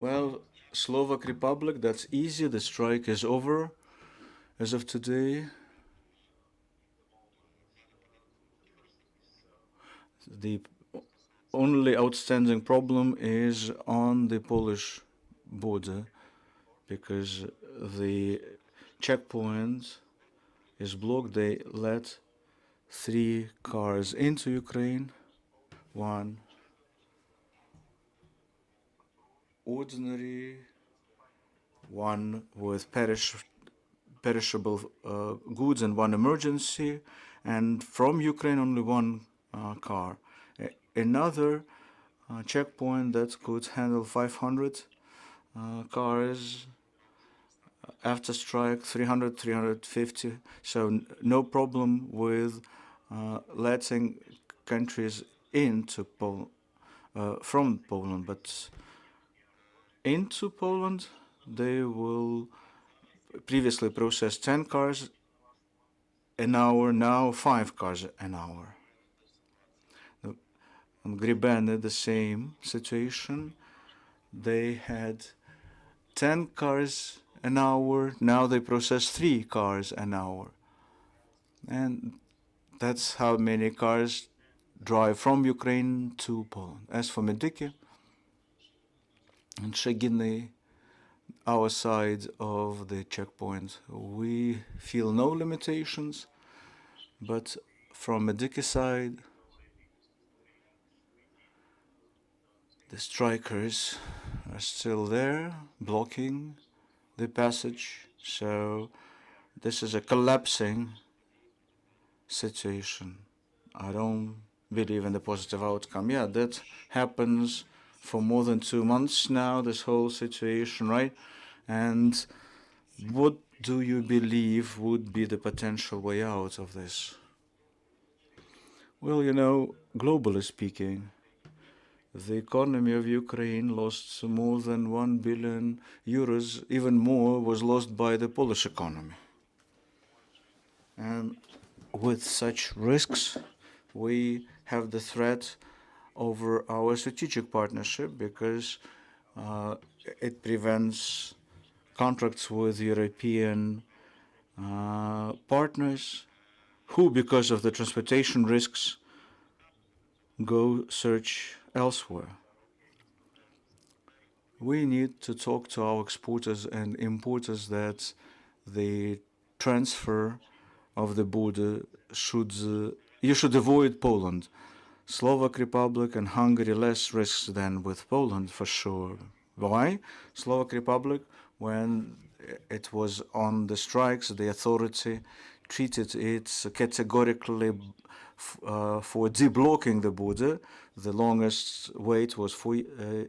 Well, Slovak Republic, that's easy. The strike is over as of today. The only outstanding problem is on the Polish border because the checkpoint is blocked. They let 3 cars into Ukraine, one ordinary, one with perishable goods, and one emergency, and from Ukraine only one car. Another checkpoint that could handle 500 cars. After strike, 300, 350. So no problem with letting countries into from Poland, but into Poland they will previously process 10 cars an hour, now 5 cars an hour. On Gribene, the same situation. They had 10 cars an hour, now they process 3 cars an hour. And that's how many cars drive from Ukraine to Poland. As for Medyki and Sheginy, our side of the checkpoint, we feel no limitations, but from Medyki side, the strikers are still there, blocking the passage. So this is a collapsing situation. I don't believe in the positive outcome. Yeah, that happens for more than 2 months now, this whole situation, right? And what do you believe would be the potential way out of this? Well, you know, globally speaking, the economy of Ukraine lost more than 1 billion euros. Even more was lost by the Polish economy. And with such risks, we have the threat over our strategic partnership because it prevents contracts with European partners who, because of the transportation risks, go search elsewhere. We need to talk to our exporters and importers that the transfer of the border you should avoid Poland. Slovak Republic and Hungary less risks than with Poland for sure. Why? Slovak Republic, when it was on the strikes, the authority treated it categorically for deblocking the border. The longest wait was 4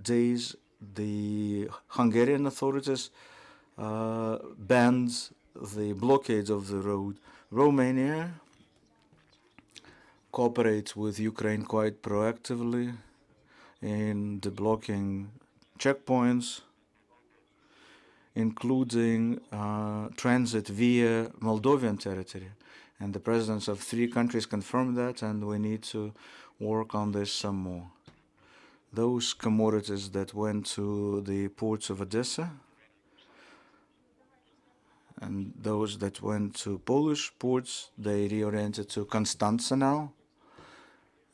days. The Hungarian authorities banned the blockade of the road. Romania cooperates with Ukraine quite proactively in deblocking checkpoints, including transit via Moldovan territory. And the presidents of 3 countries confirmed that, and we need to work on this some more. Those commodities that went to the ports of Odessa and those that went to Polish ports, they reoriented to Constanța now,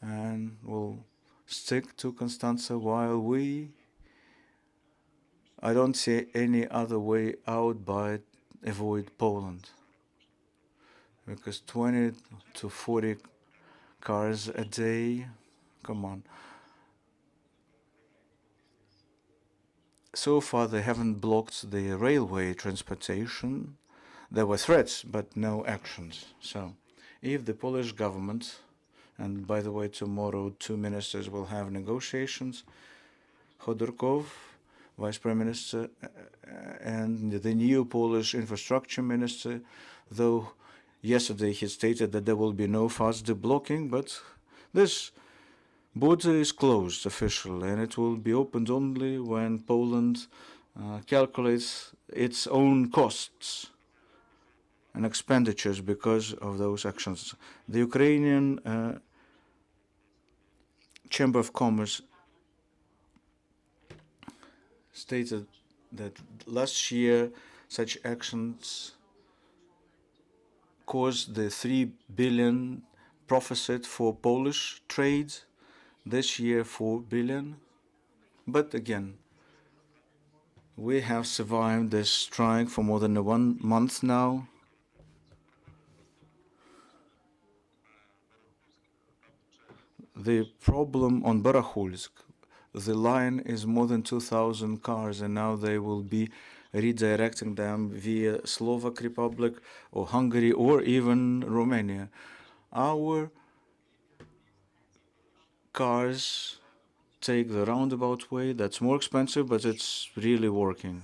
and will stick to Constanța while I don't see any other way out but avoid Poland. Because 20 to 40 cars a day, come on. So far, they haven't blocked the railway transportation. There were threats, but no actions. So, if the Polish government, and by the way, tomorrow 2 ministers will have negotiations, Khodorkov, Vice Prime Minister, and the new Polish infrastructure minister, though yesterday he stated that there will be no fast deblocking, but this border is closed officially, and it will be opened only when Poland calculates its own costs and expenditures because of those actions. The Ukrainian Chamber of Commerce stated that last year such actions caused the 3 billion profit for Polish trade. This year 4 billion. But again, we have survived this strike for more than 1 month now. The problem on Barahulsk, the line is more than 2,000 cars, and now they will be redirecting them via Slovak Republic or Hungary or even Romania. Our cars take the roundabout way. That's more expensive, but it's really working.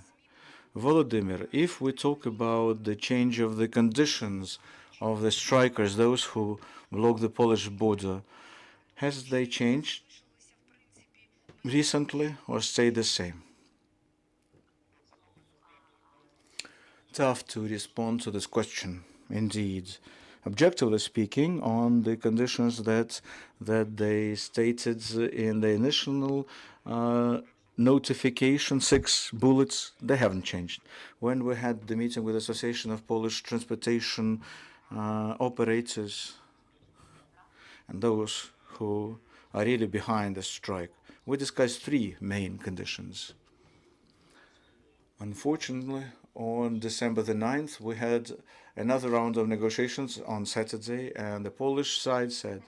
Volodymyr, if we talk about the change of the conditions of the strikers, those who block the Polish border, has they changed recently or stayed the same? Tough to respond to this question, indeed. Objectively speaking, on the conditions that they stated in the initial notification, 6 bullets, they haven't changed. When we had the meeting with the Association of Polish Transportation Operators and those who are really behind the strike, we discussed 3 main conditions. Unfortunately, on December the 9th, we had another round of negotiations on Saturday, and the Polish side said,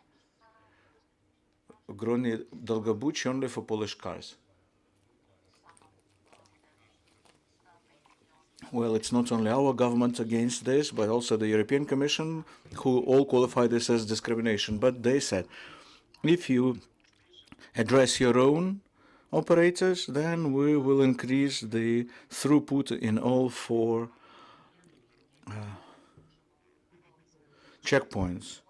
Groni Dolgobuchi only for Polish cars. Well, it's not only our government against this, but also the European Commission, who all qualify this as discrimination. But they said, if you address your own operators, then we will increase the throughput in all 4 checkpoints.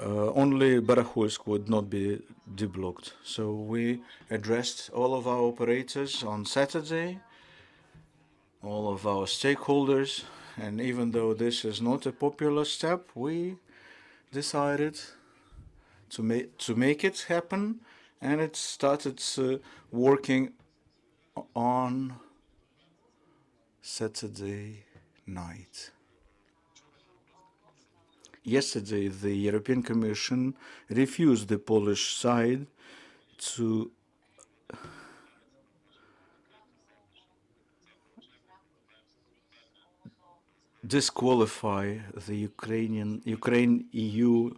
Only Barahulsk would not be deblocked. So we addressed all of our operators on Saturday, all of our stakeholders, and even though this is not a popular step, we decided to make it happen, and it started working on Saturday night. Yesterday, the European Commission refused the Polish side to disqualify the Ukraine-EU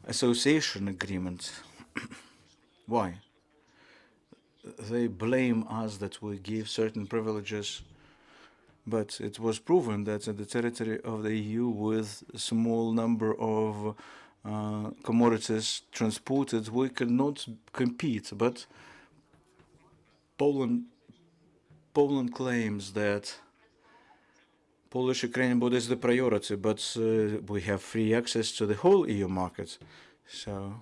association agreement. Why? They blame us that we give certain privileges, but it was proven that in the territory of the EU, with a small number of commodities transported, we cannot compete. But Poland claims that Polish-Ukrainian border is the priority, but we have free access to the whole EU market. So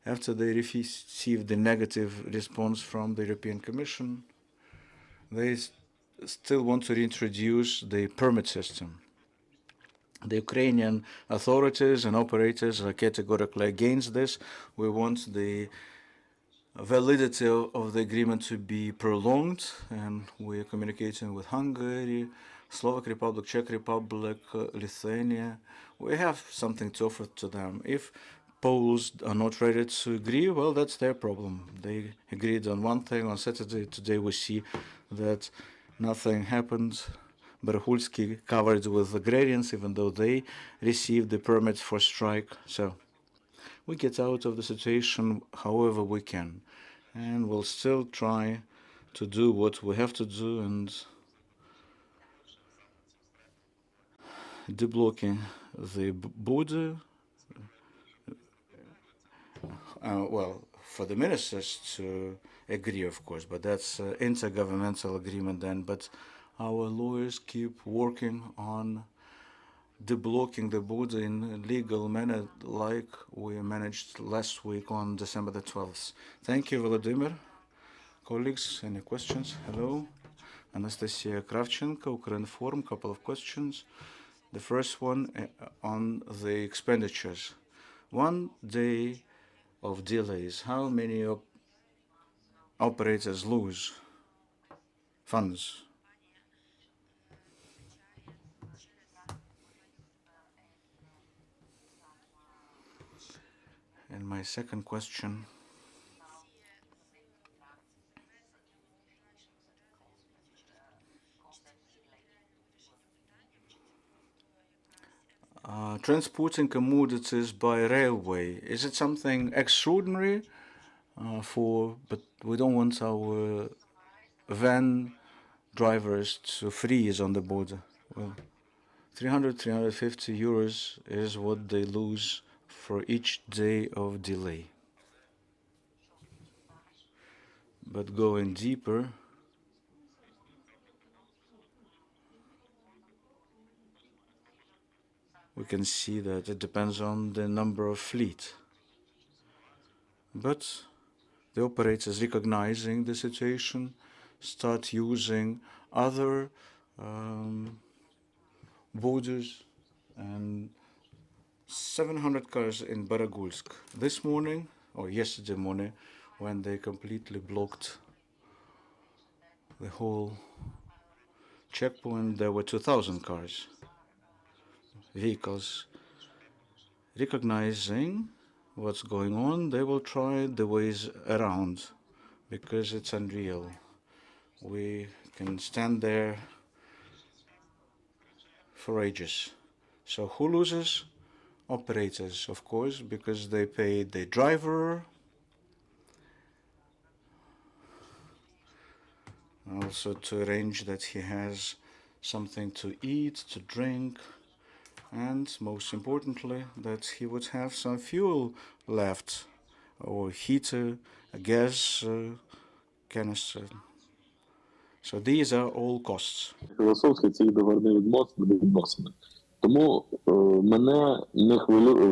after they received the negative response from the European Commission, they still want to reintroduce the permit system. The Ukrainian authorities and operators are categorically against this. We want the validity of the agreement to be prolonged, and we are communicating with Hungary, Slovak Republic, Czech Republic, Lithuania. We have something to offer to them. If Poles are not ready to agree, well, that's their problem. They agreed on one thing on Saturday. Today we see that nothing happened. Barahulski covered with agrarians, even though they received the permit for strike. So we get out of the situation however we can. And we'll still try to do what we have to do, and deblocking the border. Well, for the ministers to agree, of course, but that's an intergovernmental agreement then. But our lawyers keep working on deblocking the border in a legal manner, like we managed last week on December the 12th. Thank you, Volodymyr. Colleagues, any questions? Hello. Anastasia Kravchenko, Ukrinform, couple of questions. The first one on the expenditures. 1 day of delays, how many operators lose funds. And my second question, transporting commodities by railway, is it something extraordinary but we don't want our van drivers to freeze on the border? Well, 350 euros is what they lose for each day of delay. But going deeper, we can see that it depends on the number of fleet. But the operators, recognizing the situation, start using other borders, and 700 cars in Baragulsk this morning, or yesterday morning, when they completely blocked the whole checkpoint. There were 2,000 cars, vehicles. Recognizing what's going on, they will try the ways around, because it's unreal. We can stand there for ages. So who loses? Operators, of course, because they pay the driver, also to arrange that he has something to eat, to drink, and most importantly, that he would have some fuel left, or heater, a gas canister. So these are all costs. Філософські ці договірні відносини. Тому мене не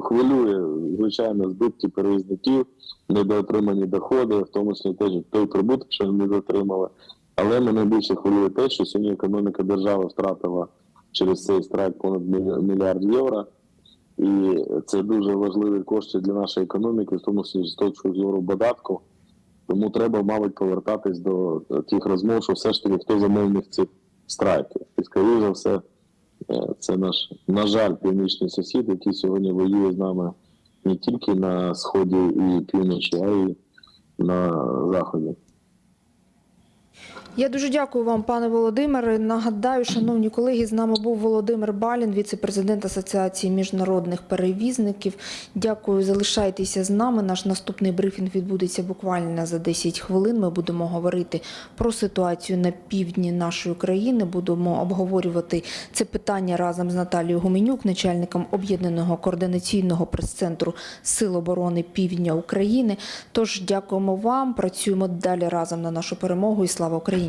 хвилює, звичайно, збитки перевізників, недоотримані доходи, в тому числі теж той прибуток, що не дотримали. Але мене більше хвилює те, що сьогодні економіка держави втратила через цей страйк понад $1 мільярд євро. І це дуже важливі кошти для нашої економіки, в тому числі з точки зору податку. Тому треба, мабуть, повертатись до тих розмов, що все ж таки хто замовник цих страйків. І, скоріше за все, це наш, на жаль, північний сусід, який сьогодні воює з нами не тільки на сході і півночі, а й на заході. Я дуже дякую вам, пане Володимире. Нагадаю, шановні колеги, з нами був Володимир Балін, віце-президент Асоціації міжнародних перевізників. Дякую, залишайтеся з нами. Наш наступний брифінг відбудеться буквально за 10 хвилин. Ми будемо говорити про ситуацію на півдні нашої країни. Будемо обговорювати це питання разом з Наталією Гуменюк, начальником Об'єднаного координаційного прес-центру Сил оборони Півдня України. Тож дякуємо вам, працюємо далі разом на нашу перемогу і слава Україні!